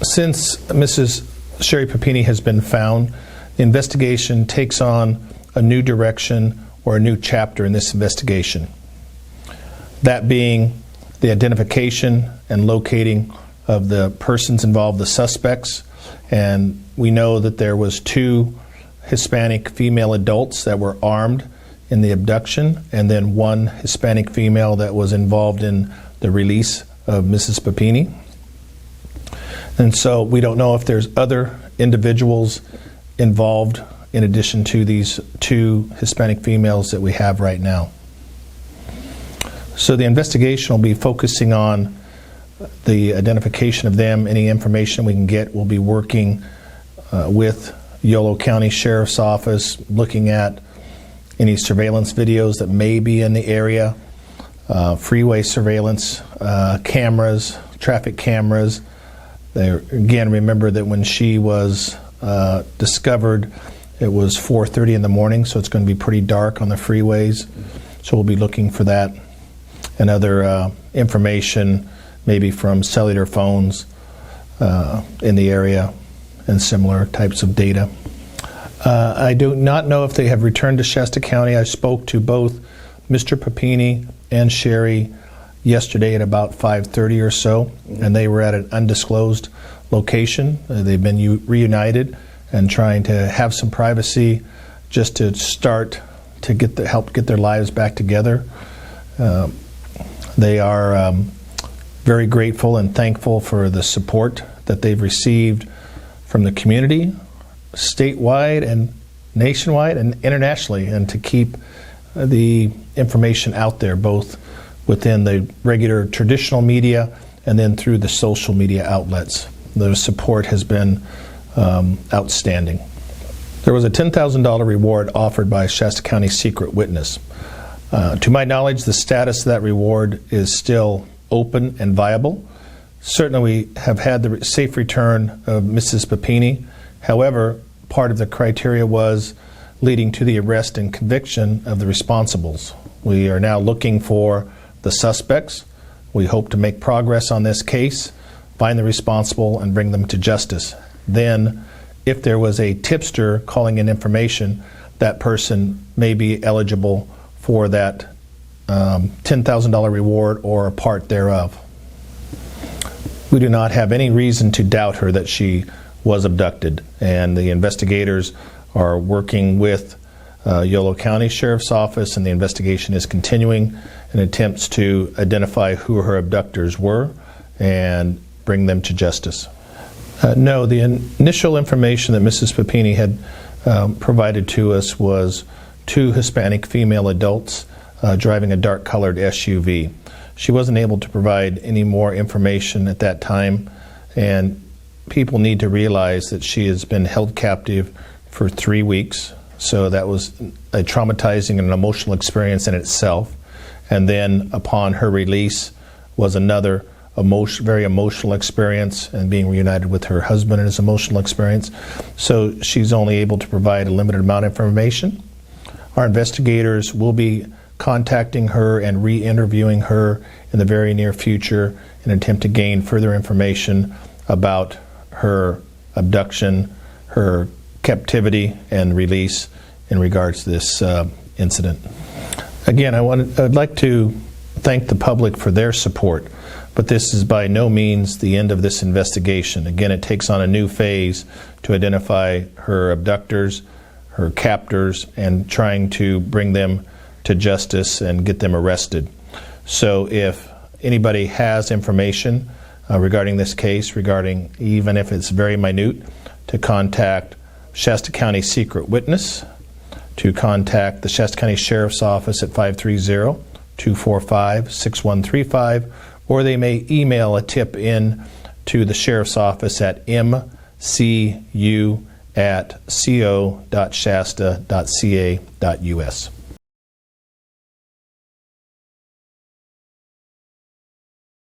since Mrs. Sherri Papini has been found, the investigation takes on a new direction or a new chapter in this investigation. That being the identification and locating of the persons involved, the suspects. And we know that there was 2 Hispanic female adults that were armed in the abduction, and then 1 Hispanic female that was involved in the release of Mrs. Papini. And so we don't know if there's other individuals involved in addition to these 2 Hispanic females that we have right now. So the investigation will be focusing on the identification of them. Any information we can get, we'll be working with Yolo County Sheriff's Office, looking at any surveillance videos that may be in the area, freeway surveillance, cameras, traffic cameras. Again, remember that when she was discovered, it was 4:30 in the morning, so it's going to be pretty dark on the freeways. So we'll be looking for that and other information, maybe from cellular phones in the area and similar types of data. I do not know if they have returned to Shasta County. I spoke to both Mr. Papini and Sherri yesterday at about 5:30 or so, and they were at an undisclosed location. They've been reunited and trying to have some privacy just to start to help get their lives back together. They are very grateful and thankful for the support that they've received from the community, statewide and nationwide and internationally, and to keep the information out there, both within the regular traditional media and then through the social media outlets. The support has been outstanding. There was a $10,000 reward offered by Shasta County Secret Witness. To my knowledge, the status of that reward is still open and viable. Certainly we have had the safe return of Mrs. Papini. However, part of the criteria was leading to the arrest and conviction of the responsibles. We are now looking for the suspects. We hope to make progress on this case, find the responsible, and bring them to justice. Then, if there was a tipster calling in information, that person may be eligible for that $10,000 reward or a part thereof. We do not have any reason to doubt her that she was abducted, and the investigators are working with Yolo County Sheriff's Office, and the investigation is continuing in attempts to identify who her abductors were and bring them to justice. No, the initial information that Mrs. Papini had provided to us was 2 Hispanic female adults driving a dark-colored SUV. She wasn't able to provide any more information at that time, and people need to realize that she has been held captive for 3 weeks, so that was a traumatizing and an emotional experience in itself. And then upon her release was another very emotional experience, and being reunited with her husband is an emotional experience. So she's only able to provide a limited amount of information. Our investigators will be contacting her and re-interviewing her in the very near future in an attempt to gain further information about her abduction, her captivity, and release in regards to this incident. Again, I'd like to thank the public for their support, but this is by no means the end of this investigation. Again, it takes on a new phase to identify her abductors, her captors, and trying to bring them to justice and get them arrested. So if anybody has information regarding this case, regarding even if it's very minute, to contact Shasta County Secret Witness, to contact the Shasta County Sheriff's Office at 530-245-6135, or they may email a tip in to the Sheriff's Office at mcu@co.shasta.ca.us.